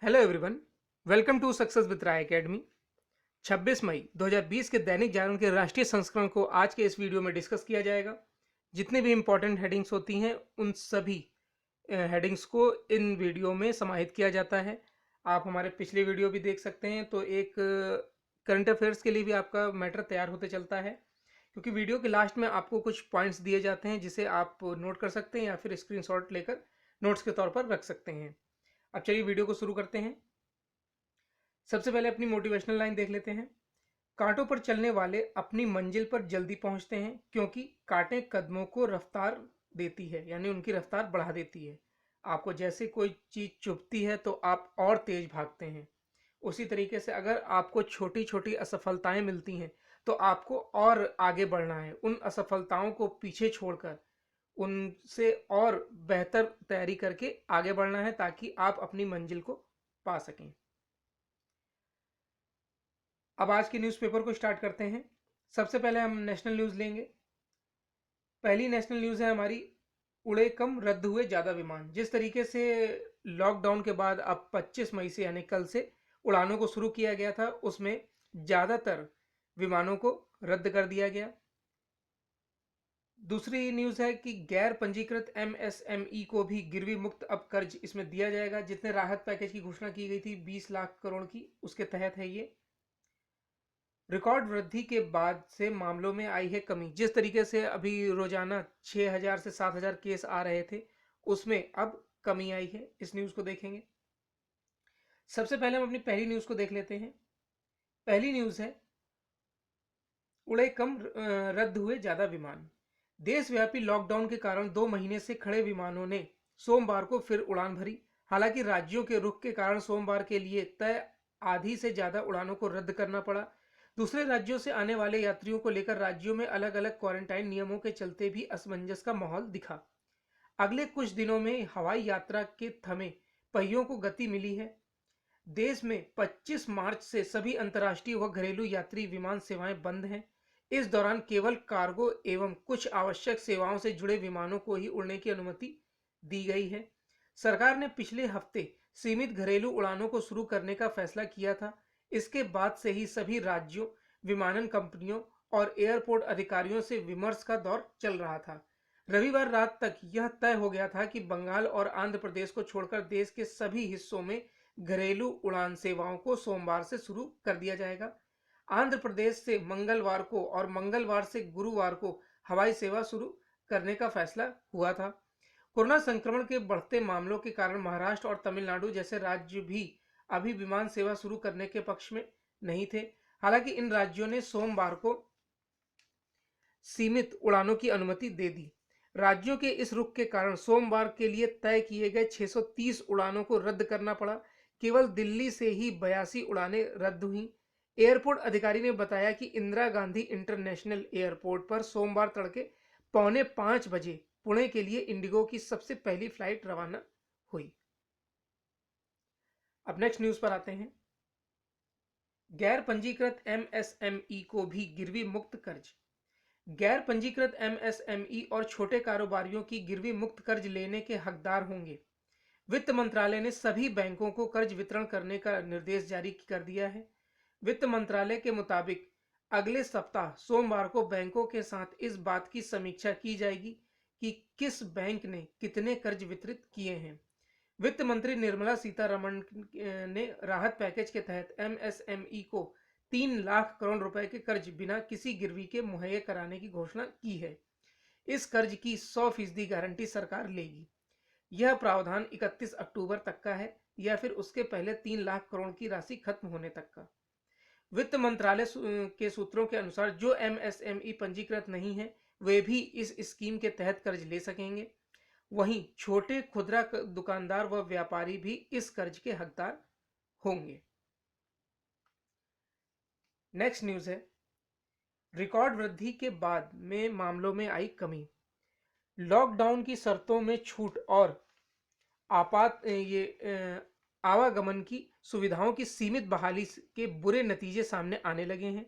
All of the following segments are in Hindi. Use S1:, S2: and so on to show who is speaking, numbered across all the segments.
S1: Hello everyone. Welcome to success with Rai academy. 26 मई 2020 के दैनिक जागरण के राष्ट्रीय संस्करण को आज के इस वीडियो में डिस्कस किया जाएगा। जितने भी इंपॉर्टेंट हेडिंग्स होती हैं उन सभी हेडिंग्स को इन वीडियो में समाहित किया जाता है। आप हमारे पिछले वीडियो भी देख सकते हैं, तो एक करंट अफेयर्स के लिए भी आपका मैटर तैयार होते चलता है, क्योंकि वीडियो के लास्ट में आपको कुछ पॉइंट्स दिए जाते हैं जिसे आप नोट कर सकते हैं या फिर स्क्रीनशॉट लेकर नोट्स के तौर पर रख सकते हैं। अब चलिए वीडियो को शुरू करते हैं। सबसे पहले अपनी मोटिवेशनल लाइन देख लेते हैं। कांटों पर चलने वाले अपनी मंजिल पर जल्दी पहुंचते हैं, क्योंकि कांटें कदमों को रफ्तार देती है, यानी उनकी रफ्तार बढ़ा देती है। आपको जैसे कोई चीज चुभती है तो आप और तेज भागते हैं। उसी तरीके से अगर आपको छोटी छोटी असफलताएं मिलती हैं तो आपको और आगे बढ़ना है, उन असफलताओं को पीछे छोड़कर उनसे और बेहतर तैयारी करके आगे बढ़ना है, ताकि आप अपनी मंजिल को पा सकें। अब आज के न्यूज़पेपर को स्टार्ट करते हैं। सबसे पहले हम नेशनल न्यूज़ लेंगे। पहली नेशनल न्यूज़ है हमारी, उड़े कम रद्द हुए ज़्यादा विमान। जिस तरीके से लॉकडाउन के बाद अब 25 मई से यानी कल से उड़ानों को शुरू किया गया था, उसमें ज़्यादातर विमानों को रद्द कर दिया गया। दूसरी न्यूज़ है कि गैर पंजीकृत एमएसएमई को भी गिरवी मुक्त अब कर्ज इसमें दिया जाएगा। जितने राहत पैकेज की घोषणा की गई थी 20 लाख करोड़ की, उसके तहत है ये। रिकॉर्ड वृद्धि के बाद से मामलों में आई है कमी। जिस तरीके से अभी रोजाना 6,000 से 7,000 केस आ रहे थे, उसमें अब कमी आई है। इस न्यूज़ को देखेंगे। सबसे पहले हम अपनी पहली न्यूज़ को देख लेते हैं। पहली न्यूज़ है, उड़े कम रद्द हुए ज़्यादा विमान। देशव्यापी लॉकडाउन के कारण 2 महीने से खड़े विमानों ने सोमवार को फिर उड़ान भरी। हालांकि राज्यों के रुख के कारण सोमवार के लिए तय आधी से ज़्यादा उड़ानों को रद्द करना पड़ा। दूसरे राज्यों से आने वाले यात्रियों को लेकर राज्यों में अलग अलग क्वारंटाइन नियमों के चलते भी असमंजस का माहौल दिखा। अगले कुछ दिनों में हवाई यात्रा के थमे पहियों को गति मिली है। देश में 25 मार्च से सभी अंतर्राष्ट्रीय व घरेलू यात्री विमान सेवाएं बंद हैं। इस दौरान केवल कार्गो एवं कुछ आवश्यक सेवाओं से जुड़े विमानों को ही उड़ने की अनुमति दी गई है। सरकार ने पिछले हफ्ते सीमित घरेलू उड़ानों को शुरू करने का फैसला किया था। इसके बाद से ही सभी राज्यों, विमानन कंपनियों और एयरपोर्ट अधिकारियों से विमर्श का दौर चल रहा था। रविवार रात तक यह तय हो गया था कि बंगाल और आंध्र प्रदेश को छोड़कर देश के सभी हिस्सों में घरेलू उड़ान सेवाओं को सोमवार से शुरू कर दिया जाएगा। आंध्र प्रदेश से मंगलवार को और मंगलवार से गुरुवार को हवाई सेवा शुरू करने का फैसला हुआ था। कोरोना संक्रमण के बढ़ते मामलों के कारण महाराष्ट्र और तमिलनाडु जैसे राज्य भी अभी विमान सेवा शुरू करने के पक्ष में नहीं थे। हालांकि इन राज्यों ने सोमवार को सीमित उड़ानों की अनुमति दे दी। राज्यों के इस रुख के कारण सोमवार के लिए तय किए गए 630 उड़ानों को रद्द करना पड़ा। केवल दिल्ली से ही 82 उड़ानें रद्द हुई। एयरपोर्ट अधिकारी ने बताया कि इंदिरा गांधी इंटरनेशनल एयरपोर्ट पर सोमवार तड़के 4:45 बजे पुणे के लिए इंडिगो की सबसे पहली फ्लाइट रवाना हुई। अब नेक्स्ट न्यूज पर आते हैं। गैर पंजीकृत एमएसएमई को भी गिरवी मुक्त कर्ज। गैर पंजीकृत एमएसएमई और छोटे कारोबारियों की गिरवी मुक्त कर्ज लेने के हकदार होंगे। वित्त मंत्रालय ने सभी बैंकों को कर्ज वितरण करने का निर्देश जारी कर दिया है। वित्त मंत्रालय के मुताबिक अगले सप्ताह सोमवार को बैंकों के साथ इस बात की समीक्षा की जाएगी कि किस बैंक ने कितने कर्ज वितरित किए हैं। वित्त मंत्री निर्मला सीतारमण ने राहत पैकेज के तहत एमएसएमई को 3 लाख करोड़ रुपए के कर्ज बिना किसी गिरवी के मुहैया कराने की घोषणा की है। इस कर्ज की 100% गारंटी सरकार लेगी। यह प्रावधान 31 अक्टूबर तक का है या फिर उसके पहले 3 लाख करोड़ की राशि खत्म होने तक का। वित्त मंत्रालय के सूत्रों के अनुसार जो एमएसएमई पंजीकृत नहीं है वे भी इस स्कीम के तहत कर्ज ले सकेंगे। वहीं छोटे खुदरा दुकानदार व व्यापारी भी इस कर्ज के हकदार होंगे। नेक्स्ट न्यूज है, रिकॉर्ड वृद्धि के बाद में मामलों में आई कमी। लॉकडाउन की शर्तों में छूट और आवागमन की सुविधाओं की सीमित बहाली के बुरे नतीजे सामने आने लगे हैं।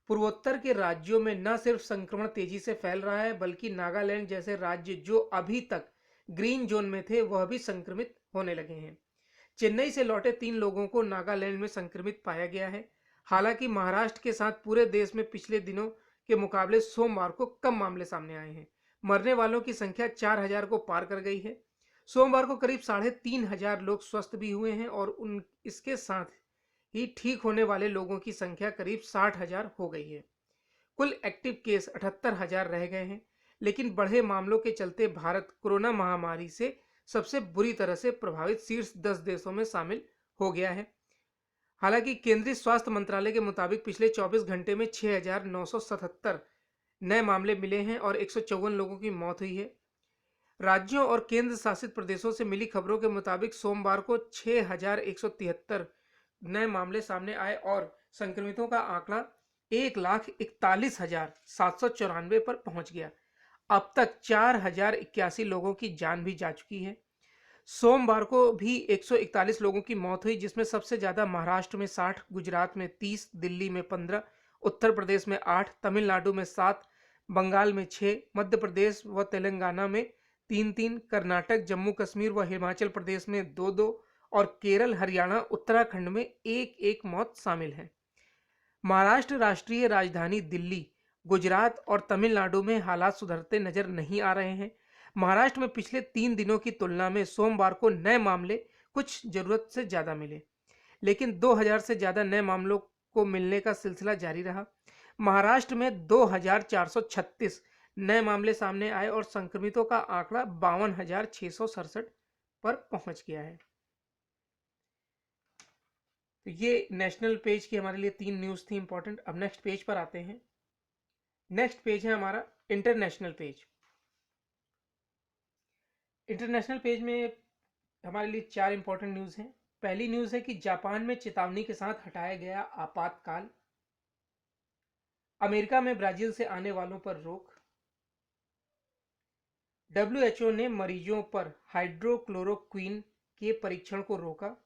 S1: पूर्वोत्तर के राज्यों में न सिर्फ संक्रमण तेजी से फैल रहा है, बल्कि नागालैंड जैसे राज्य जो अभी तक ग्रीन जोन में थे वह भी संक्रमित होने लगे हैं। चेन्नई से लौटे 3 लोगों को नागालैंड में संक्रमित पाया गया है। हालांकि महाराष्ट्र के साथ पूरे देश में पिछले दिनों के मुकाबले सोमवार को कम मामले सामने आए हैं। मरने वालों की संख्या 4000 को पार कर गई है। सोमवार को करीब 3500 लोग स्वस्थ भी हुए हैं और इसके साथ ही ठीक होने वाले लोगों की संख्या करीब 60,000 हो गई है। कुल एक्टिव केस 78,000 रह गए हैं, लेकिन बढ़े मामलों के चलते भारत कोरोना महामारी से सबसे बुरी तरह से प्रभावित शीर्ष 10 देशों में शामिल हो गया है। हालांकि केंद्रीय स्वास्थ्य मंत्रालय के मुताबिक पिछले 24 घंटे में 6,977 नए मामले मिले हैं और 154 लोगों की मौत हुई है। राज्यों और केंद्र शासित प्रदेशों से मिली खबरों के मुताबिक सोमवार को 6,173 नए मामले सामने आए और संक्रमितों का आंकड़ा 1,41,794 पर पहुंच गया। अब तक 4,081 लोगों की जान भी जा चुकी है। सोमवार को भी 141 लोगों की मौत हुई, जिसमें सबसे ज्यादा महाराष्ट्र में 60, गुजरात में 30, दिल्ली में 15, उत्तर प्रदेश में 8, तमिलनाडु में 7, बंगाल में 6, मध्य प्रदेश व तेलंगाना में 3-3, कर्नाटक, जम्मू कश्मीर व हिमाचल प्रदेश में 2-2 और केरल, हरियाणा, उत्तराखंड में 1-1 मौत शामिल है। महाराष्ट्र, राष्ट्रीय राजधानी दिल्ली, गुजरात और तमिलनाडु में हालात सुधरते नजर नहीं आ रहे हैं। महाराष्ट्र में पिछले 3 दिनों की तुलना में सोमवार को नए मामले कुछ जरूरत से ज्यादा मिले, लेकिन 2000 से ज्यादा नए मामलों को मिलने का सिलसिला जारी रहा। महाराष्ट्र में 2436 नए मामले सामने आए और संक्रमितों का आंकड़ा 52,667 पर पहुंच गया है। तो ये नेशनल पेज की हमारे लिए 3 न्यूज़ थी इंपॉर्टेंट। अब नेक्स्ट पेज पर आते हैं। नेक्स्ट पेज है हमारा इंटरनेशनल पेज। इंटरनेशनल पेज में हमारे लिए 4 इंपॉर्टेंट न्यूज़ हैं। पहली न्यूज़ है कि जापान में चेतावनी के साथ हटाया गया आपातकाल। अमेरिका में ब्राजील से आने वालों पर रोक। WHO ने मरीजों पर हाइड्रोक्लोरोक्विन के परीक्षण को रोका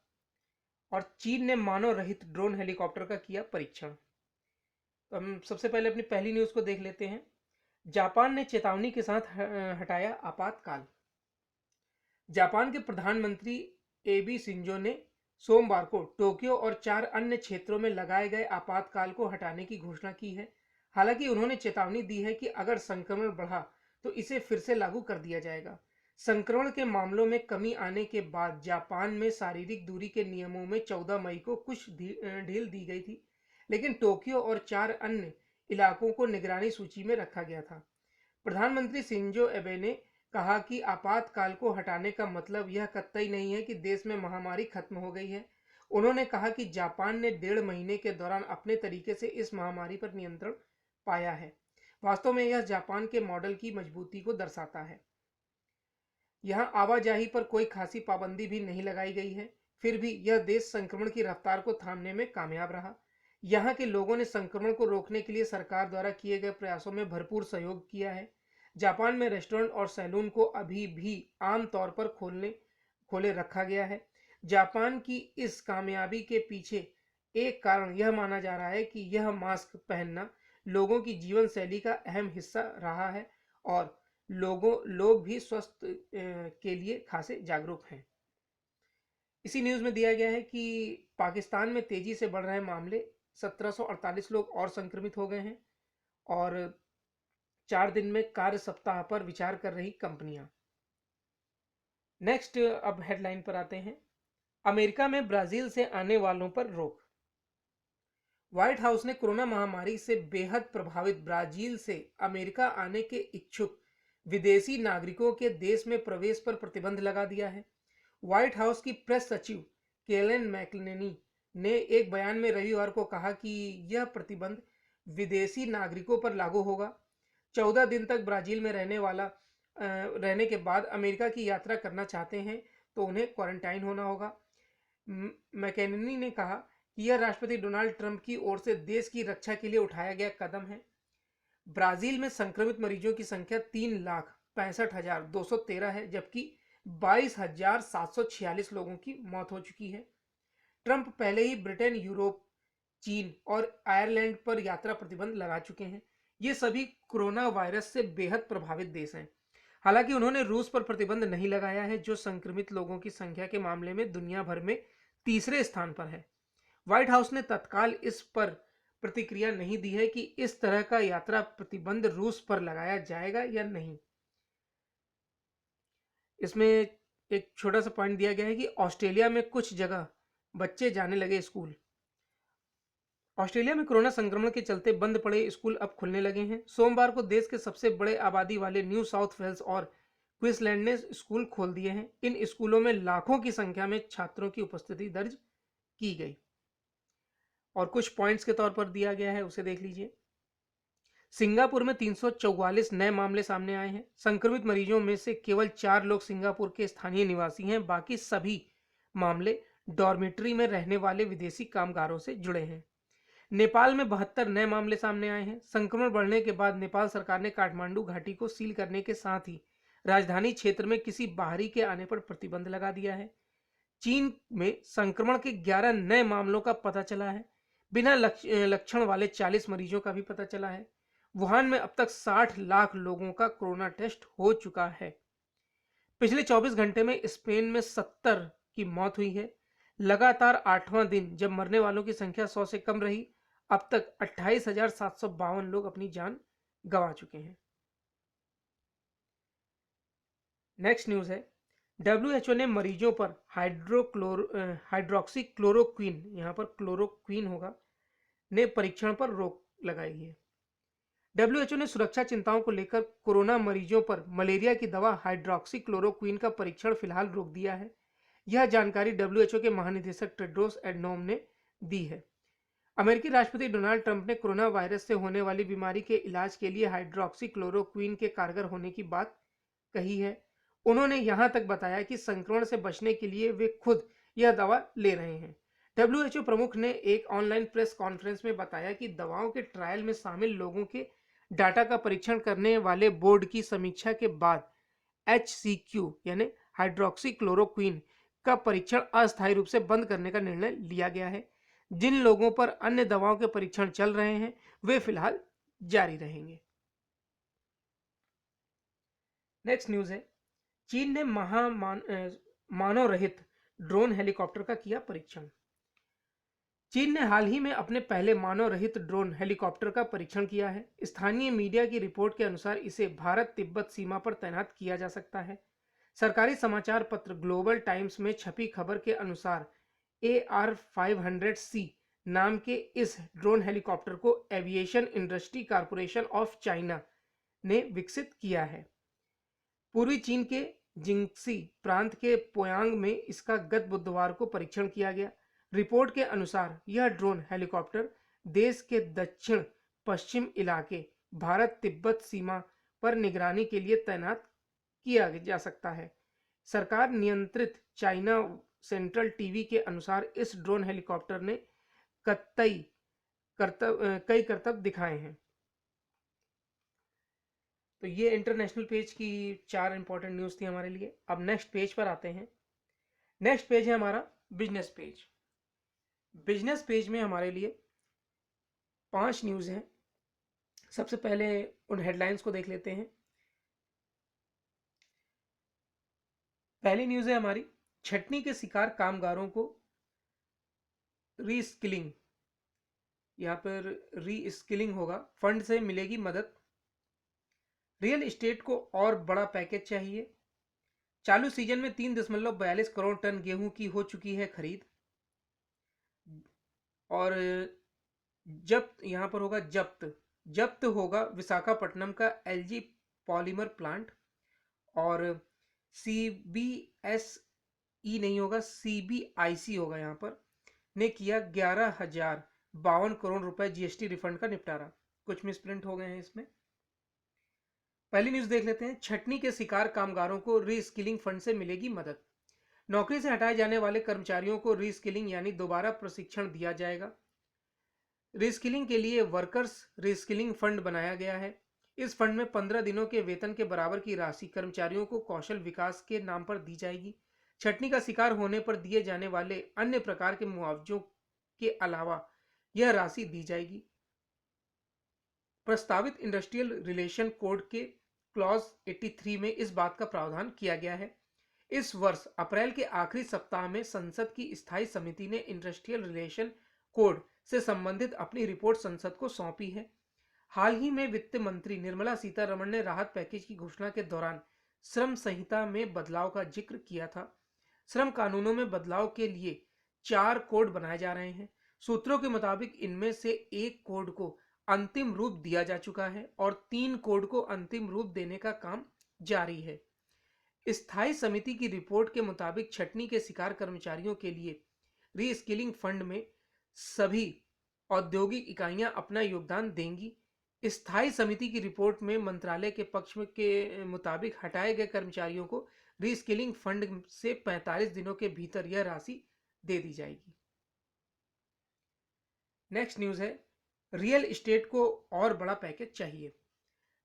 S1: और चीन ने मानव रहित ड्रोन हेलीकॉप्टर का किया परीक्षण। तो हम सबसे पहले अपनी पहली न्यूज़ को देख लेते हैं। जापान ने चेतावनी के साथ हटाया आपातकाल। जापान के प्रधानमंत्री एबी शिंजो ने सोमवार को टोक्यो और 4 अन्य क्षेत्रों में लगाए गए आपातकाल को हटाने की घोषणा की है। हालांकि उन्होंने चेतावनी दी है कि अगर संक्रमण बढ़ा तो इसे फिर से लागू कर दिया जाएगा। संक्रमण के मामलों में कमी आने के बाद जापान में शारीरिक दूरी के नियमों में 14 मई को कुछ ढील दी गई थी, लेकिन टोक्यो और 4 अन्य इलाकों को निगरानी सूची में रखा गया था। प्रधानमंत्री शिंजो एबे ने कहा कि आपातकाल को हटाने का मतलब यह कतई नहीं है कि देश में महामारी खत्म हो गई है। उन्होंने कहा कि जापान ने 1.5 महीने के दौरान अपने तरीके से इस महामारी पर नियंत्रण पाया है। वास्तव में यह जापान के मॉडल की मजबूती को दर्शाता है। यहां आवाजाही पर कोई खासी पाबंदी भी नहीं लगाई गई है, फिर भी यह देश संक्रमण की रफ्तार को थामने में कामयाब रहा। यहाँ के लोगों ने संक्रमण को रोकने के लिए सरकार द्वारा किए गए प्रयासों में भरपूर सहयोग किया है। जापान में रेस्टोरेंट और सैलून को अभी भी आम तौर पर खोले रखा गया है। जापान की इस कामयाबी के पीछे एक कारण यह माना जा रहा है कि यह मास्क पहनना लोगों की जीवन शैली का अहम हिस्सा रहा है और लोग भी स्वास्थ्य के लिए खासे जागरूक हैं। इसी न्यूज़ में दिया गया है कि पाकिस्तान में तेजी से बढ़ रहे मामले, 1748 लोग और संक्रमित हो गए हैं और 4 दिन में कार्य सप्ताह पर विचार कर रही कंपनियां। नेक्स्ट अब हेडलाइन पर आते हैं। अमेरिका में ब्राजील से आने वालों पर रोक। व्हाइट हाउस ने कोरोना महामारी से बेहद प्रभावित ब्राजील से अमेरिका आने के इच्छुक विदेशी नागरिकों के देश में प्रवेश पर प्रतिबंध लगा दिया है। व्हाइट हाउस की प्रेस सचिव केलेन मैकलेनी ने एक बयान में रविवार को कहा कि यह प्रतिबंध विदेशी नागरिकों पर लागू होगा। 14 दिन तक ब्राजील में रहने के बाद अमेरिका की यात्रा करना चाहते हैं तो उन्हें क्वारंटाइन होना होगा। मैकेनी ने कहा कि यह राष्ट्रपति डोनाल्ड ट्रंप की ओर से देश की रक्षा के लिए उठाया गया कदम है। ब्राजील में संक्रमित मरीजों की संख्या 3,65,213 है, जबकि 22,746 लोगों की मौत हो चुकी है। ट्रंप पहले ही ब्रिटेन, यूरोप, चीन और आयरलैंड पर यात्रा प्रतिबंध लगा चुके हैं। ये सभी कोरोना वायरस से बेहद प्रभावित देश हैं। हालांकि उन्होंने रूस पर प्रतिबंध नहीं लगाया है, जो संक्रमित लोगों की संख्या के मामले में दुनिया भर में तीसरे स्थान पर है। व्हाइट हाउस ने तत्काल इस पर प्रतिक्रिया नहीं दी है कि इस तरह का यात्रा प्रतिबंध रूस पर लगाया जाएगा या नहीं। इसमें एक छोटा सा पॉइंट दिया गया है कि ऑस्ट्रेलिया में कुछ जगह बच्चे जाने लगे स्कूल। ऑस्ट्रेलिया में कोरोना संक्रमण के चलते बंद पड़े स्कूल अब खुलने लगे हैं। सोमवार को देश के सबसे बड़े आबादी वाले न्यू साउथ वेल्स और क्वींसलैंड ने स्कूल खोल दिए हैं। इन स्कूलों में लाखों की संख्या में छात्रों की उपस्थिति दर्ज की गई और कुछ पॉइंट्स के तौर पर दिया गया है, उसे देख लीजिए। सिंगापुर में 344 नए मामले सामने आए हैं। संक्रमित मरीजों में से केवल 4 लोग सिंगापुर के स्थानीय निवासी हैं। बाकी सभी मामले डॉर्मेट्री में रहने वाले विदेशी कामगारों से जुड़े हैं। नेपाल में 72 नए मामले सामने आए हैं। संक्रमण बढ़ने के बाद नेपाल सरकार ने काठमांडू घाटी को सील करने के साथ ही राजधानी क्षेत्र में किसी बाहरी के आने पर प्रतिबंध लगा दिया है। चीन में संक्रमण के 11 नए मामलों का पता चला है। बिना लक्षण वाले 40 मरीजों का भी पता चला है। वुहान में अब तक 60 लाख लोगों का कोरोना टेस्ट हो चुका है। पिछले 24 घंटे में स्पेन में 70 की मौत हुई है। लगातार 8वां दिन जब मरने वालों की संख्या 100 से कम रही। अब तक 28,752 लोग अपनी जान गंवा चुके हैं। नेक्स्ट न्यूज है, WHO ने मरीजों पर हाइड्रोक्सी क्लोरोक्वीन, यहां पर क्लोरोक्वीन होगा, ने परीक्षण पर रोक लगाई है। WHO ने सुरक्षा चिंताओं को लेकर कोरोना मरीजों पर मलेरिया की दवा हाइड्रोक्सी क्लोरोक्वीन का परीक्षण फिलहाल रोक दिया है। यह जानकारी WHO के महानिदेशक टेड्रोस एडनोम ने दी है। अमेरिकी राष्ट्रपति डोनाल्ड ट्रंप ने कोरोना वायरस से होने वाली बीमारी के इलाज के लिए हाइड्रोक्सी क्लोरोक्वीन के कारगर होने की बात कही है। उन्होंने यहां तक बताया कि संक्रमण से बचने के लिए वे खुद यह दवा ले रहे हैं। WHO प्रमुख ने एक ऑनलाइन प्रेस कॉन्फ्रेंस में बताया कि दवाओं के ट्रायल में शामिल लोगों के डाटा का परीक्षण करने वाले बोर्ड की समीक्षा के बाद HCQ यानी हाइड्रोक्सी क्लोरोक्वीन का परीक्षण अस्थायी रूप से बंद करने का निर्णय लिया गया है। जिन लोगों पर अन्य दवाओं के परीक्षण चल रहे हैं वे फिलहाल जारी रहेंगे। नेक्स्ट न्यूज है, चीन ने मानव रहित ड्रोन हेलीकॉप्टर का किया परीक्षण। चीन ने हाल ही में अपने पहले मानव रहित ड्रोन हेलीकॉप्टर का परीक्षण किया है। स्थानीय मीडिया की रिपोर्ट के अनुसार इसे भारत तिब्बत सीमा पर तैनात किया जा सकता है। सरकारी समाचार पत्र ग्लोबल टाइम्स में छपी खबर के अनुसार AR-500C नाम के इस ड्रोन हेलीकॉप्टर को aviation industry corporation of China ने विकसित किया है। पूर्वी चीन के जिंगसी प्रांत के पोयांग में इसका गत बुधवार को परीक्षण किया गया। रिपोर्ट के अनुसार यह ड्रोन हेलीकॉप्टर देश के दक्षिण पश्चिम इलाके भारत तिब्बत सीमा पर निगरानी के लिए तैनात किया जा सकता है। सरकार नियंत्रित चाइना सेंट्रल टीवी के अनुसार इस ड्रोन हेलीकॉप्टर ने कई करतब दिखाए हैं। तो ये इंटरनेशनल पेज की 4 इंपॉर्टेंट न्यूज़ थी हमारे लिए। अब नेक्स्ट पेज पर आते हैं। नेक्स्ट पेज है हमारा बिजनेस पेज। बिजनेस पेज में हमारे लिए 5 न्यूज़ हैं। सबसे पहले उन हेडलाइंस को देख लेते हैं। पहली न्यूज़ है हमारी, छटनी के शिकार कामगारों को रीस्किलिंग, यहाँ पर रीस्किलिंग होगा, फंड से मिलेगी मदद। रियल एस्टेट को और बड़ा पैकेज चाहिए। चालू सीजन में 3.42 करोड़ टन गेहूं की हो चुकी है खरीद। और जब्त, यहां पर होगा जब्त होगा विशाखापट्टनम का LG पॉलीमर प्लांट। और CBSE नहीं होगा, CBIC होगा, यहां पर ने किया 11,052 करोड़ रुपए GST रिफंड का निपटारा। कुछ मिसप्रिंट हो गए हैं इसमें। पहली न्यूज देख लेते हैं, छटनी के शिकार कामगारों को रीस्किलिंग फंड से मिलेगी मदद। नौकरी से हटाए जाने वाले कर्मचारियों को रीस्किलिंग यानी दोबारा प्रशिक्षण दिया जाएगा। रीस्किलिंग के लिए वर्कर्स रीस्किलिंग फंड बनाया गया है। इस फंड में 15 दिनों के वेतन के बराबर की राशि कर्मचारियों को कौशल विकास के नाम पर दी जाएगी। छटनी का शिकार होने पर दिए जाने वाले अन्य प्रकार के मुआवजों के अलावा यह राशि दी जाएगी। प्रस्तावित इंडस्ट्रियल रिलेशन कोड के क्लॉज 83 में इस बात का प्रावधान किया गया है। इस वर्ष अप्रैल के आखिरी सप्ताह में संसद की स्थायी समिति ने इंडस्ट्रियल रिलेशन कोड से संबंधित अपनी रिपोर्ट संसद को सौंपी है। हाल ही में वित्त मंत्री निर्मला सीतारमण ने राहत पैकेज की घोषणा के दौरान श्रम संहिता में बदलाव का जिक्र किया था। श्रम कानूनों में बदलाव के लिए 4 कोड बनाए जा रहे हैं। सूत्रों के मुताबिक इनमें से एक कोड को अंतिम रूप दिया जा चुका है और 3 कोड को अंतिम रूप देने का काम जारी है। स्थायी समिति की रिपोर्ट के मुताबिक छटनी के शिकार कर्मचारियों के लिए रीस्किलिंग फंड में सभी औद्योगिक इकाइयां अपना योगदान देंगी। स्थायी समिति की रिपोर्ट में मंत्रालय के पक्ष में के मुताबिक हटाए गए कर्मचारियों को रीस्किलिंग फंड से 45 दिनों के भीतर यह राशि दे दी जाएगी। नेक्स्ट न्यूज है, रियल इस्टेट को और बड़ा पैकेज चाहिए।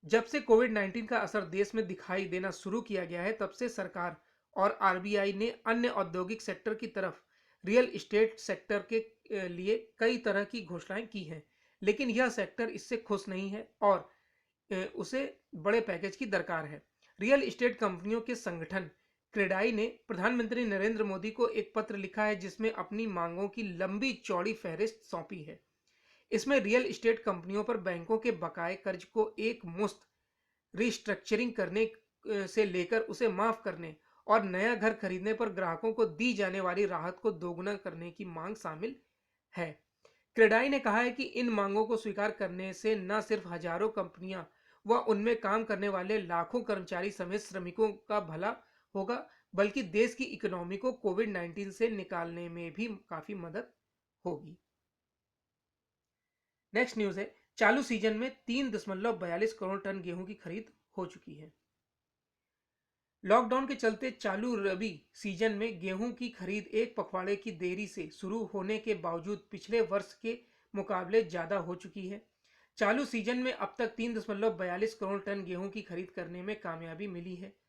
S1: जब से कोविड-19 का असर देश में दिखाई देना शुरू किया गया है, तब से सरकार और आरबीआई ने अन्य औद्योगिक सेक्टर की तरफ रियल इस्टेट सेक्टर के लिए कई तरह की घोषणाएं की हैं, लेकिन यह सेक्टर इससे खुश नहीं है और उसे बड़े पैकेज की दरकार है। रियल इस्टेट कंपनियों के संगठन क्रेडाई ने प्रधानमंत्री नरेंद्र मोदी को एक पत्र लिखा है जिसमें अपनी मांगों की लंबी चौड़ी फहरिस्त सौंपी है। इसमें रियल इस्टेट कंपनियों पर बैंकों के बकाए कर्ज को एक मुश्त रिस्ट्रक्चरिंग करने से लेकर उसे माफ करने और नया घर खरीदने पर ग्राहकों को दी जाने वाली राहत को दोगुना करने की मांग शामिल है। क्रेडाई ने कहा है कि इन मांगों को स्वीकार करने से न सिर्फ हजारों कंपनियां व उनमें काम करने वाले लाखों कर्मचारी समेत श्रमिकों का भला होगा, बल्कि देश की इकोनॉमी को कोविड-19 से निकालने में भी काफी मदद होगी। नेक्स्ट न्यूज है, चालू सीजन में 3.42 करोड़ टन गेहूं की खरीद हो चुकी है। लॉकडाउन के चलते चालू रबी सीजन में गेहूं की खरीद एक पखवाड़े की देरी से शुरू होने के बावजूद पिछले वर्ष के मुकाबले ज्यादा हो चुकी है। चालू सीजन में अब तक 3.42 करोड़ टन गेहूं की खरीद करने में कामयाबी मिली है।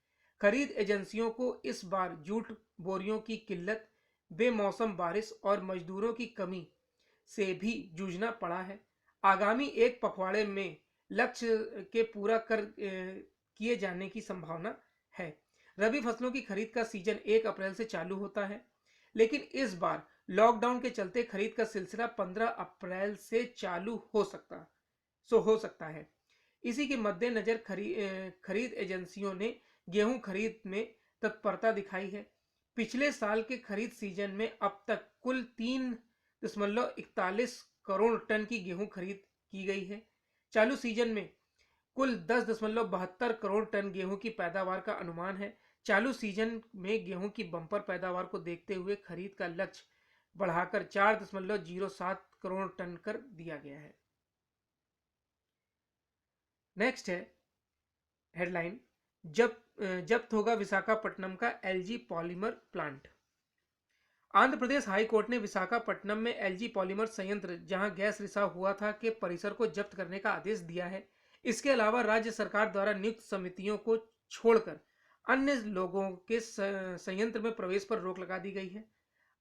S1: खरीद एजेंसियों को इस बार जूट बोरियों की किल्लत, बेमौसम बारिश और मजदूरों की कमी से भी जूझना पड़ा है। आगामी एक पखवाड़े में लक्ष्य के पूरा किए जाने की संभावना है। रबी फसलों की खरीद का सीजन 1 अप्रैल से चालू होता है, लेकिन इस बार लॉकडाउन के चलते खरीद का सिलसिला 15 अप्रैल से चालू हो सकता है। इसी के मद्देनजर खरीद एजेंसियों ने गेहूं खरीद में तत्परता दिखाई है। पिछले साल के खरीद सीजन में अब तक कुल 3.41 करोड़ टन की गेहूं खरीद की गई है। चालू सीजन में कुल 10.72 करोड़ टन गेहूं की पैदावार का अनुमान है। चालू सीजन में गेहूं की बम्पर पैदावार को देखते हुए खरीद का लक्ष्य बढ़ाकर 4.07 करोड़ टन कर दिया गया है। नेक्स्ट है हेडलाइन, जब्त होगा विशाखापट्टनम का LG polymer plant. Andhra Pradesh high court ने विशाखापट्टनम में एलजी पॉलीमर संयंत्र जहां गैस रिसाव हुआ था के परिसर को जब्त करने का आदेश दिया है। इसके अलावा राज्य सरकार द्वारा नियुक्त समितियों को छोड़कर अन्य लोगों के संयंत्र में प्रवेश पर रोक लगा दी गई है।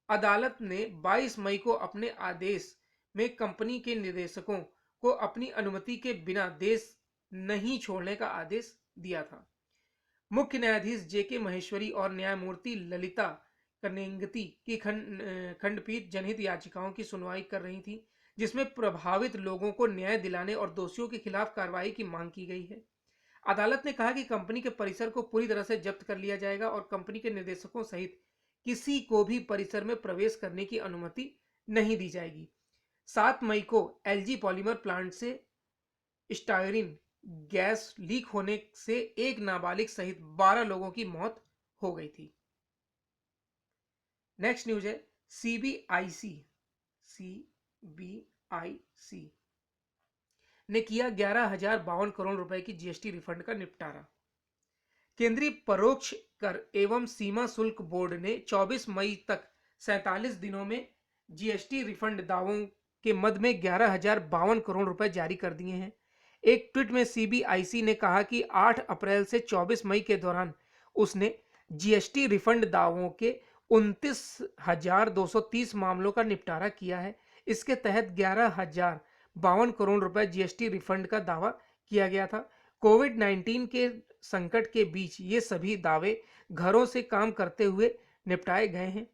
S1: अदालत ने 22 मई को अपने आदेश में कंपनी के निदेशकों को अपनी अनुमति के बिना देश नहीं छोड़ने का आदेश दिया था। मुख्य न्यायाधीश जेके महेश्वरी और न्यायमूर्ति ललिता कनेंगती की खंडपीठ जनहित याचिकाओं की सुनवाई कर रही थी, जिसमें प्रभावित लोगों को न्याय दिलाने और दोषियों के खिलाफ कार्रवाई की मांग की गई है। अदालत ने कहा कि कंपनी के परिसर को पूरी तरह से जब्त कर लिया जाएगा और कंपनी के निदेशकों सहित किसी को भी परिसर में प्रवेश करने की अनुमति नहीं दी जाएगी। 7 मई को एलजी पॉलीमर प्लांट से स्टायरीन गैस लीक होने से एक नाबालिग सहित 12 लोगों की मौत हो गई थी। नेक्स्ट न्यूज है, सीबीआईसी ने किया 11,052 करोड़ रुपए की जीएसटी रिफंड का निपटारा। केंद्रीय परोक्ष कर एवं सीमा शुल्क बोर्ड ने 24 मई तक 47 दिनों में जीएसटी रिफंड दावों के मद में 11,052 करोड़ रुपए जारी कर दिए हैं। एक ट्वीट में सीबीआईसी ने कहा कि 8 अप्रैल से 24 मई के दौरान उसने जीएसटी रिफंड दावों के 29,230 मामलों का निपटारा किया है। इसके तहत 11,052 करोड़ रुपए जीएसटी रिफंड का दावा किया गया था। कोविड-19 के संकट के बीच ये सभी दावे घरों से काम करते हुए निपटाए गए हैं।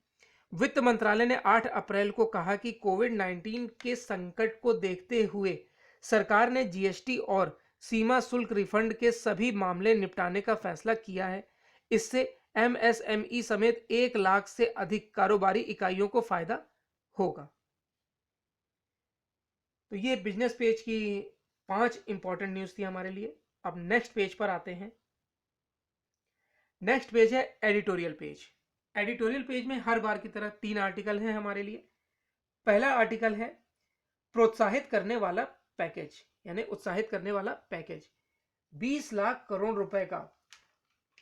S1: वित्त मंत्रालय ने 8 अप्रैल को कहा कि कोविड-19 के संकट को देखते हुए सरकार ने जीएसटी और सीमा शुल्क रिफंड के सभी मामले निपटाने का फैसला किया है। इससे एमएसएमई समेत 1 लाख से अधिक कारोबारी इकाइयों को फायदा होगा। तो ये बिजनेस पेज की 5 इंपॉर्टेंट न्यूज़ थी हमारे लिए। अब नेक्स्ट पेज पर आते हैं। नेक्स्ट पेज है एडिटोरियल पेज। एडिटोरियल पेज में हर बार की तरह 3 आर्टिकल हैं हमारे लिए। पहला आर्टिकल है प्रोत्साहित करने वाला पैकेज, यानी उत्साहित करने वाला पैकेज। 20 लाख करोड़ रुपए का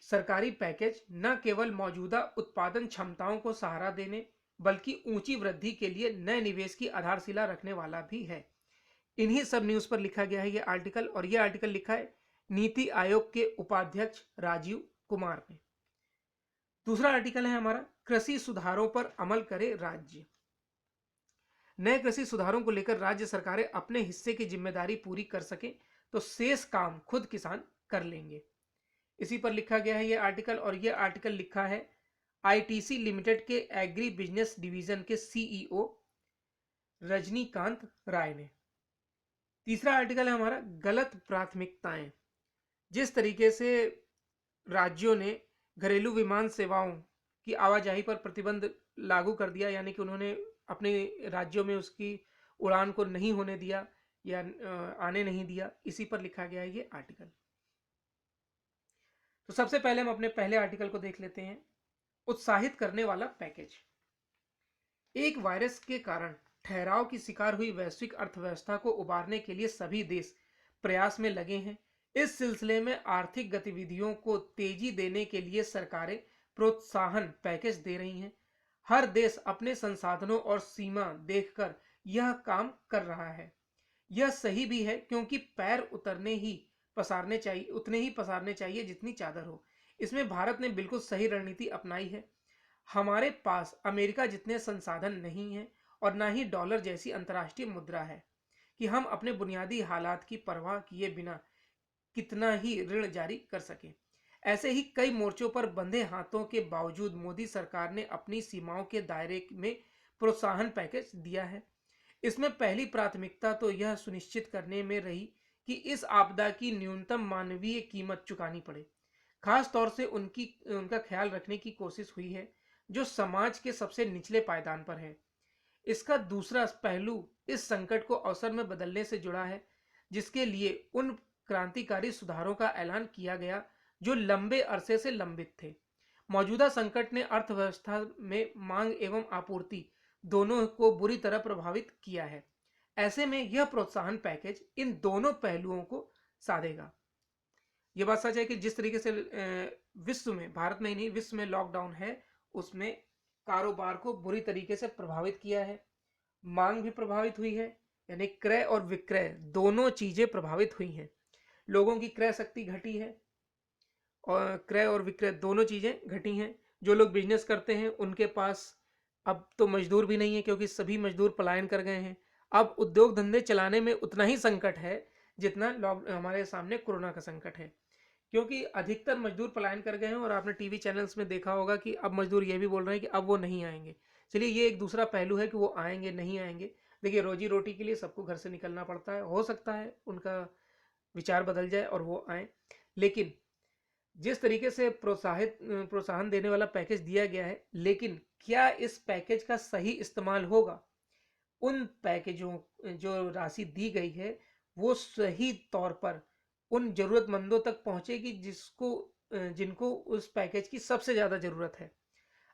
S1: सरकारी पैकेज न केवल मौजूदा उत्पादन क्षमताओं को सहारा देने बल्कि ऊंची वृद्धि के लिए नए निवेश की आधारशिला रखने वाला भी है। इन्हीं सब न्यूज़ पर लिखा गया है ये आर्टिकल, और ये आर्टिकल लिखा है नीति आयोग के उपाध्यक्ष राजीव कुमार ने। दूसरा आर्टिकल है हमारा कृषि सुधारों पर अमल करे राज्य। नए कृषि सुधारों को लेकर राज्य सरकारें अपने हिस्से की जिम्मेदारी पूरी कर सके तो शेष काम खुद किसान कर लेंगे। इसी पर लिखा गया है ये आर्टिकल, और ये आर्टिकल लिखा है आईटीसी लिमिटेड के एग्री बिजनेस डिवीजन के सीईओ रजनीकांत राय ने। तीसरा आर्टिकल है हमारा गलत प्राथमिकताएं। जिस तरीके से राज्यों ने घरेलू विमान सेवाओं की आवाजाही पर प्रतिबंध लागू कर दिया, यानी कि उन्होंने अपने राज्यों में उसकी उड़ान को नहीं होने दिया या आने नहीं दिया, इसी पर लिखा गया है ये आर्टिकल। तो सबसे पहले हम अपने पहले आर्टिकल को देख लेते हैं, उत्साहित करने वाला पैकेज। एक वायरस के कारण ठहराव की शिकार हुई वैश्विक अर्थव्यवस्था को उबारने के लिए सभी देश प्रयास में लगे हैं। इस सिलसिले में आर्थिक गतिविधियों को तेजी देने के लिए सरकारें प्रोत्साहन पैकेज दे रही हैं। हर देश अपने संसाधनों और सीमा देखकर यह काम कर रहा है। यह सही भी है, क्योंकि पैर उतने ही पसारने चाहिए जितनी चादर हो। इसमें भारत ने बिल्कुल सही रणनीति अपनाई है। हमारे पास अमेरिका जितने संसाधन नहीं हैं और ना ही डॉलर जैसी अंतर्राष्ट्रीय मुद्रा है कि हम अपने बुनियादी हालात की परवाह किए बिना कितना ही ऋण जारी कर सकें। ऐसे ही कई मोर्चों पर बंधे हाथों के बावजूद मोदी सरकार ने अपनी सीमाओं के दायरे में प्रोत्साहन पैकेज दिया है। इसमें पहली प्राथमिकता तो यह सुनिश्चित करने में रही कि इस आपदा की न्यूनतम मानवीय कीमत चुकानी पड़े। खास तौर से उनका ख्याल रखने की कोशिश हुई है जो समाज के सबसे निचले पायदान पर है। इसका दूसरा पहलू इस संकट को अवसर में बदलने से जुड़ा है, जिसके लिए उन क्रांतिकारी सुधारों का ऐलान किया गया जो लंबे अरसे से लंबित थे। मौजूदा संकट ने अर्थव्यवस्था में मांग एवं आपूर्ति दोनों को बुरी तरह प्रभावित किया है। ऐसे में यह प्रोत्साहन पैकेज इन दोनों पहलुओं को साधेगा। यह बात सच है कि जिस तरीके से विश्व में, भारत में ही नहीं विश्व में लॉकडाउन है, उसमें कारोबार को बुरी तरीके से प्रभावित किया है। मांग भी प्रभावित हुई है, यानी क्रय और विक्रय दोनों चीजें प्रभावित हुई हैं। लोगों की क्रय शक्ति घटी है और क्रय और विक्रय दोनों चीजें घटी हैं। जो लोग बिजनेस करते हैं उनके पास अब तो मजदूर भी नहीं है, क्योंकि सभी मजदूर पलायन कर गए हैं। अब उद्योग धंधे चलाने में उतना ही संकट है जितना हमारे सामने कोरोना का संकट है, क्योंकि अधिकतर मजदूर पलायन कर गए हैं। और आपने टीवी चैनल्स में देखा होगा कि अब मजदूर ये भी बोल रहे हैं कि अब वो नहीं आएंगे। चलिए, ये एक दूसरा पहलू है कि वो आएंगे नहीं आएंगे। देखिए, रोजी रोटी के लिए सबको घर से निकलना पड़ता है। हो सकता है उनका विचार बदल जाए और वो आए, लेकिन जिस तरीके से प्रोत्साहन देने वाला पैकेज दिया गया है, लेकिन क्या इस पैकेज का सही इस्तेमाल होगा? उन पैकेजों जो राशि दी गई है वो सही तौर पर उन जरूरतमंदों तक पहुंचेगी जिनको उस पैकेज की सबसे ज्यादा जरूरत है।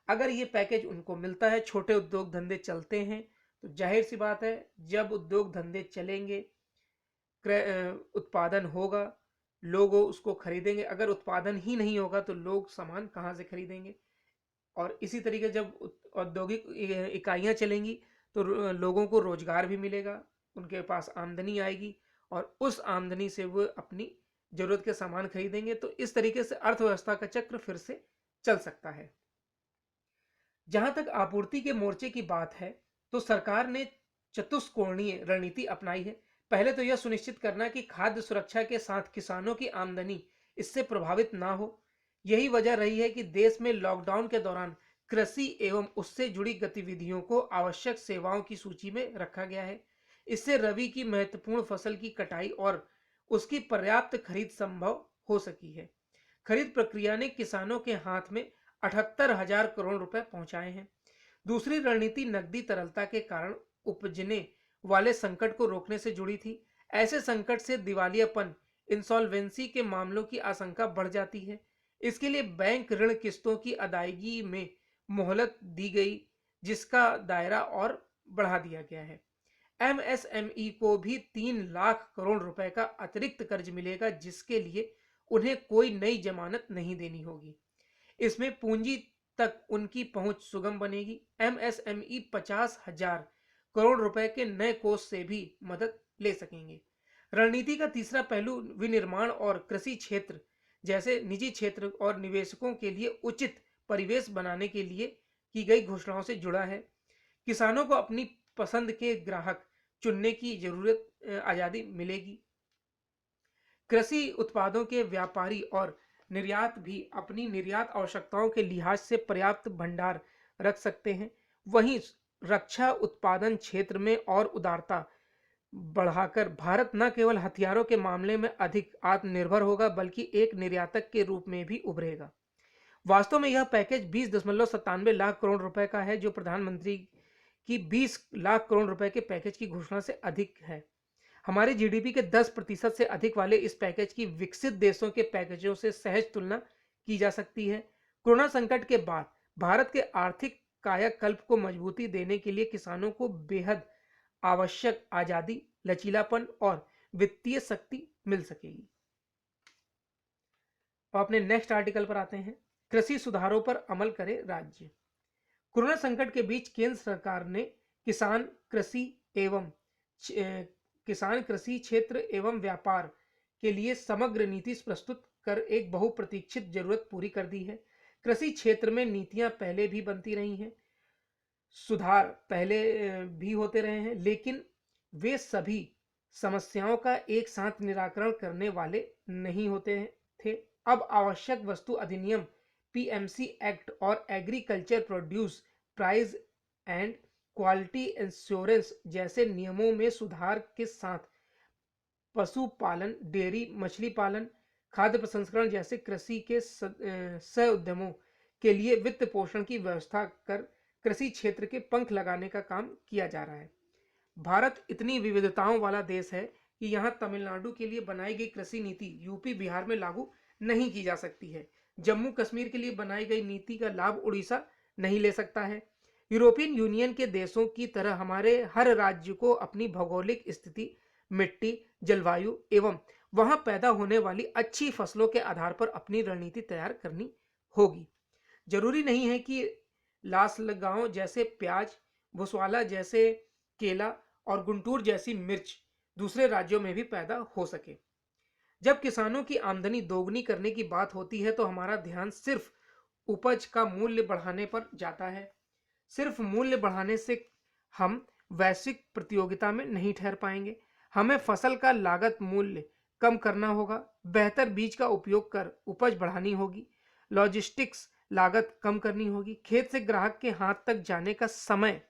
S1: अगर ये पैकेज उनको मिलता है, छोटे उद्योग धंधे चलते हैं, तो जाहिर सी बात है जब उद्योग धंधे चलेंगे, उत्पादन होगा, लोग उसको खरीदेंगे। अगर उत्पादन ही नहीं होगा तो लोग सामान कहाँ से खरीदेंगे? और इसी तरीके जब औद्योगिक इकाइयाँ चलेंगी तो लोगों को रोजगार भी मिलेगा, उनके पास आमदनी आएगी और उस आमदनी से वो अपनी जरूरत के सामान खरीदेंगे। तो इस तरीके से अर्थव्यवस्था का चक्र फिर से चल सकता है। जहां तक आपूर्ति के मोर्चे की बात है, तो सरकार ने चतुष्कोणीय रणनीति अपनाई है। पहले तो यह सुनिश्चित करना कि खाद्य सुरक्षा के साथ किसानों की आमदनी इससे प्रभावित ना हो। यही वजह रही है कि देश में लॉकडाउन के दौरान कृषि एवं उससे जुड़ी गतिविधियों को आवश्यक सेवाओं की सूची में रखा गया है। इससे रबी की महत्वपूर्ण फसल की कटाई और उसकी पर्याप्त खरीद संभव हो सकी है। खरीद प्रक्रिया ने किसानों के हाथ में 78,000 करोड़ रुपए पहुंचाए हैं। दूसरी रणनीति नकदी तरलता के कारण उपजने वाले संकट को रोकने से जुड़ी थी। ऐसे संकट से दिवालियापन, इंसॉल्वेंसी के मामलों की आशंका बढ़ जाती है। इसके लिए बैंक ऋण किस्तों की अदायगी में मोहलत दी गई, जिसका दायरा और बढ़ा दिया गया है। एमएसएमई को भी 3 लाख करोड़ रुपए का अतिरिक्त कर्ज मिलेगा, जिसके लिए उन्हें कोई नई जमानत नहीं देनी होगी। इसमें पूंजी तक उनकी पहुंच सुगम बनेगी। एमएसएमई 50,000 करोड़ रुपए के नए कोष से भी मदद ले सकेंगे। रणनीति का तीसरा पहलू विनिर्माण और कृषि क्षेत्र जैसे निजी क्षेत्र और निवेशकों के लिए उचित परिवेश बनाने के लिए की गई घोषणाओं से जुड़ा है। किसानों को अपनी पसंद के ग्राहक चुनने की आजादी मिलेगी। कृषि उत्पादों के व्यापारी और निर्यात भी अपनी निर्यात आवश्यकताओं के लिहाज से पर्याप्त भंडार रख सकते हैं। वहीं रक्षा उत्पादन क्षेत्र में और उदारता बढ़ाकर भारत न केवल हथियारों के मामले में अधिक आत्मनिर्भर होगा, बल्कि एक निर्यातक के रूप में भी उभरेगा। वास्तव में यह पैकेज 20.97 लाख करोड़ रुपए का है, जो प्रधानमंत्री की 20 लाख करोड़ रुपए के पैकेज की घोषणा से अधिक है। हमारे जीडीपी के 10% से अधिक वाले इस पैकेज की विकसित देशों के पैकेजों से सहज तुलना की जा सकती है। कोरोना संकट के बाद भारत के आर्थिक कायाकल्प को मजबूती देने के लिए किसानों को बेहद आवश्यक आजादी, लचीलापन और वित्तीय शक्ति मिल सकेगी। और अपने नेक्स्ट आर्टिकल पर आते हैं। कृषि सुधारों पर अमल करे राज्य। कोरोना संकट के बीच केंद्र सरकार ने किसान कृषि क्षेत्र एवं व्यापार के लिए समग्र नीति प्रस्तुत कर एक बहुप्रतीक्षित जरूरत पूरी कर दी है। कृषि क्षेत्र में नीतियां पहले भी बनती रही हैं, सुधार पहले भी होते रहे हैं, लेकिन वे सभी समस्याओं का एक साथ निराकरण करने वाले नहीं होते थे। अब आवश्यक वस्तु अधिनियम, पीएमसी एक्ट और agriculture produce price and quality insurance जैसे नियमों में सुधार के साथ पशुपालन, डेयरी, मछली पालन, खाद्य प्रसंस्करण जैसे कृषि के सह उद्यमों के लिए वित्त पोषण की व्यवस्था कर कृषि क्षेत्र के पंख लगाने का काम किया जा रहा है। भारत इतनी विविधताओं वाला देश है कि यहाँ तमिलनाडु के लिए बनाई गई कृषि नीति यूपी, बिहार में लागू नहीं की जा सकती है। जम्मू कश्मीर के लिए बनाई गई नीति का लाभ उड़ीसा नहीं ले सकता है। यूरोपियन यूनियन के देशों की तरह हमारे हर राज्य को अपनी भौगोलिक स्थिति, मिट्टी, जलवायु एवं वहां पैदा होने वाली अच्छी फसलों के आधार पर अपनी रणनीति तैयार करनी होगी। जरूरी नहीं है कि लासलगांव जैसे प्याज, भुसवाला जैसे केला और गुंटूर जैसी मिर्च दूसरे राज्यों में भी पैदा हो सके। जब किसानों की आमदनी दोगुनी करने की बात होती है तो हमारा ध्यान सिर्फ उपज का मूल्य बढ़ाने पर जाता है। सिर्फ मूल्य बढ़ाने से हम वैश्विक प्रतियोगिता में नहीं ठहर पाएंगे। हमें फसल का लागत मूल्य कम करना होगा, बेहतर बीज का उपयोग कर उपज बढ़ानी होगी, लॉजिस्टिक्स लागत कम करनी होगी, खेत से ग्राहक के हाथ तक जाने का समय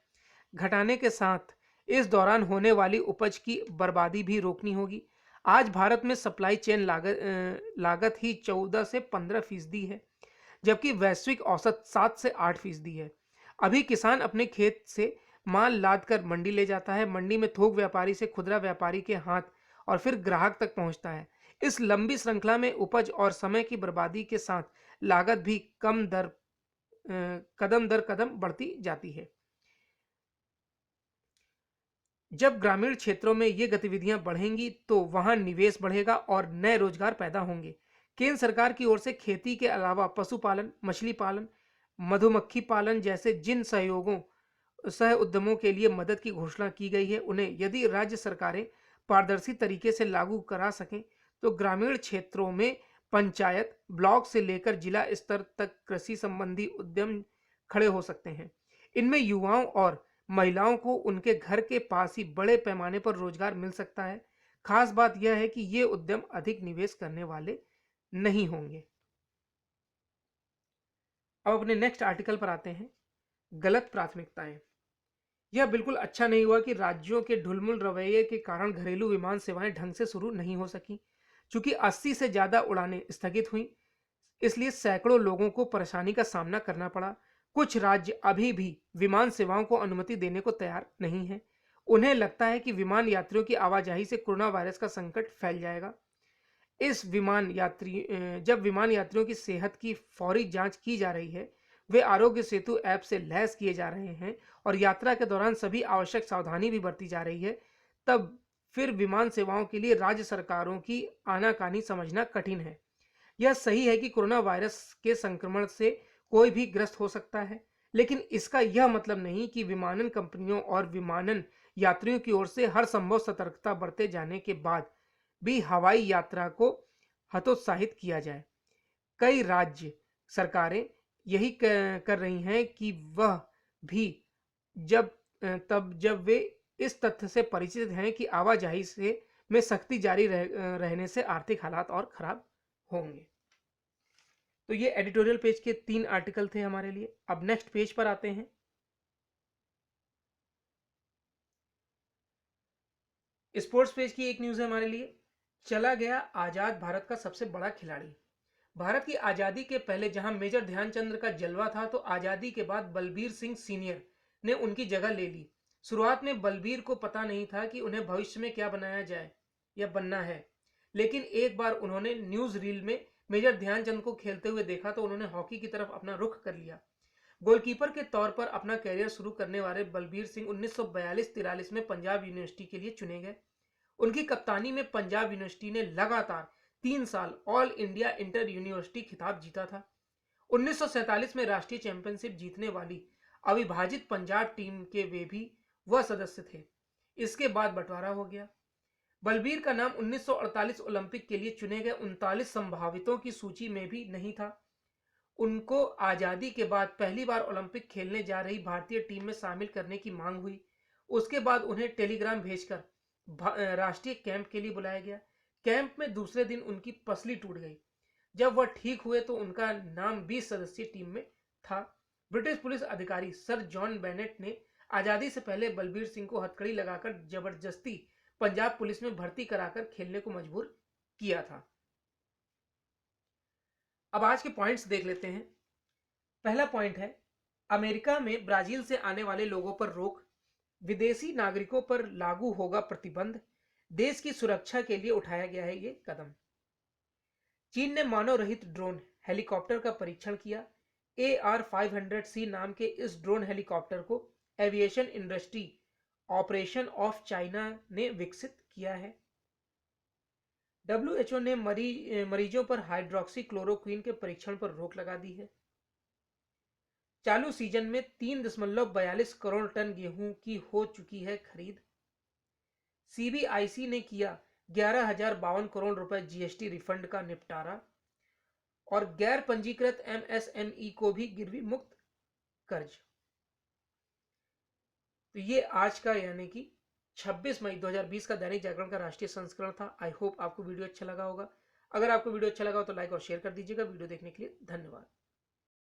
S1: घटाने के साथ इस दौरान होने वाली उपज की बर्बादी भी रोकनी होगी। आज भारत में सप्लाई चेन लागत ही 14 से 15% है, जबकि वैश्विक औसत 7 से 8% है। अभी किसान अपने खेत से माल लाद कर मंडी ले जाता है, मंडी में थोक व्यापारी से खुदरा व्यापारी के हाथ और फिर ग्राहक तक पहुंचता है। इस लंबी श्रृंखला में उपज और समय की बर्बादी के साथ लागत भी कदम दर कदम बढ़ती जाती है। जब ग्रामीण क्षेत्रों में ये गतिविधियां बढ़ेंगी तो वहां निवेश बढ़ेगा और नए रोजगार पैदा होंगे। केंद्र सरकार की ओर से खेती के अलावा पशुपालन, मछली पालन, मधुमक्खी पालन जैसे जिन सह उद्यमों के लिए मदद की घोषणा की गई है, उन्हें यदि राज्य सरकारें पारदर्शी तरीके से लागू करा सकें तो ग्रामीण क्षेत्रों में पंचायत, ब्लॉक से लेकर जिला स्तर तक कृषि संबंधी उद्यम खड़े हो सकते हैं। इनमें युवाओं और महिलाओं को उनके घर के पास ही बड़े पैमाने पर रोजगार मिल सकता है। खास बात यह है कि ये उद्यम अधिक निवेश करने वाले नहीं होंगे। अब अपने नेक्स्ट आर्टिकल पर आते हैं, गलत प्राथमिकताएं। यह बिल्कुल अच्छा नहीं हुआ कि राज्यों के ढुलमुल रवैये के कारण घरेलू विमान सेवाएं ढंग से शुरू नहीं हो सकी। चूंकि 80 से ज्यादा उड़ानें स्थगित हुई, इसलिए सैकड़ों लोगों को परेशानी का सामना करना पड़ा। कुछ राज्य अभी भी विमान सेवाओं को अनुमति देने को तैयार नहीं है। उन्हें लगता है कि विमान यात्रियों की आवाजाही से कोरोना वायरस का संकट फैल जाएगा। जब विमान यात्रियों की सेहत की फौरी जांच की जा रही है, वे आरोग्य सेतु ऐप से लैस किए जा रहे हैं और यात्रा के दौरान सभी आवश्यक सावधानी भी बरती जा रही है, तब फिर विमान सेवाओं के लिए राज्य सरकारों की आनाकानी समझना कठिन है। यह सही है कि कोरोना वायरस के संक्रमण से कोई भी ग्रस्त हो सकता है, लेकिन इसका यह मतलब नहीं कि विमानन कंपनियों और विमानन यात्रियों की ओर से हर संभव सतर्कता बरते जाने के बाद भी हवाई यात्रा को हतोत्साहित किया जाए। कई राज्य सरकारें यही कर रही हैं कि वह भी जब वे इस तथ्य से परिचित हैं कि आवाजाही से में सख्ती जारी रहने से आर्थिक हालात और खराब होंगे। तो ये एडिटोरियल पेज के 3 आर्टिकल थे हमारे लिए। अब नेक्स्ट पेज पर आते हैं। स्पोर्ट्स पेज की एक न्यूज है हमारे लिए। चला गया आजाद भारत का सबसे बड़ा खिलाड़ी। भारत की आजादी के पहले जहां मेजर ध्यानचंद्र का जलवा था, तो आजादी के बाद बलबीर सिंह सीनियर ने उनकी जगह ले ली। शुरुआत में बलबीर को पता नहीं था कि उन्हें भविष्य में क्या बनाया जाए या बनना है, लेकिन एक बार उन्होंने न्यूज रील में मेजर ध्यानचंद को खेलते हुए देखा तो उन्होंने हॉकी की तरफ अपना रुख कर लिया। गोलकीपर के तौर पर अपना कैरियर शुरू करने वाले बलबीर सिंह 1942-43 में पंजाब यूनिवर्सिटी के लिए चुने गए। उनकी कप्तानी में पंजाब यूनिवर्सिटी ने लगातार 3 साल ऑल इंडिया इंटर यूनिवर्सिटी खिताब जीता था। 1947 में राष्ट्रीय चैंपियनशिप जीतने वाली अविभाजित पंजाब टीम के वे भी वह सदस्य थे। इसके बाद बंटवारा हो गया। बलबीर का नाम 1948 ओलंपिक के लिए चुने गए 39 संभावितों की सूची में भी नहीं था। उनको आजादी के बाद पहली बार ओलंपिक खेलने जा रही भारतीय टीम में शामिल करने की मांग हुई। उसके बाद उन्हें टेलीग्राम भेजकर राष्ट्रीय कैंप के लिए बुलाया गया। कैंप में दूसरे दिन उनकी पसली टूट गई। जब वह ठीक हुए तो उनका नाम 20 सदस्यीय टीम में था। ब्रिटिश पुलिस अधिकारी सर जॉन बेनेट ने आजादी से पहले बलबीर सिंह को हथकड़ी लगाकर जबरदस्ती पंजाब पुलिस में भर्ती कराकर खेलने को मजबूर किया था। अब आज के पॉइंट्स देख लेते हैं। पहला पॉइंट है, अमेरिका में ब्राजील से आने वाले लोगों पर रोक, विदेशी नागरिकों पर लागू होगा प्रतिबंध, देश की सुरक्षा के लिए उठाया गया है ये कदम। चीन ने मानव रहित ड्रोन हेलीकॉप्टर का परीक्षण किया। AR-500C नाम के इस ड्रोन हेलीकॉप्टर को aviation industry operation of China ने विकसित किया है। WHO ने मरीजों पर हाइड्रोक्सी क्लोरोक्वीन के परीक्षण पर रोक लगा दी है। चालू सीजन में 3.42 करोड़ टन गेहूं की हो चुकी है खरीद। CBIC ने किया 11,052 करोड़ रुपए GST रिफंड का निपटारा और गैर पंजीकृत MSME को भी गिरवी मुक्त कर्ज। तो ये आज का यानी कि 26 मई 2020 का दैनिक जागरण का राष्ट्रीय संस्करण था। आई होप आपको वीडियो अच्छा लगा होगा। अगर आपको वीडियो अच्छा लगा हो तो लाइक और शेयर कर दीजिएगा। वीडियो देखने के लिए धन्यवाद।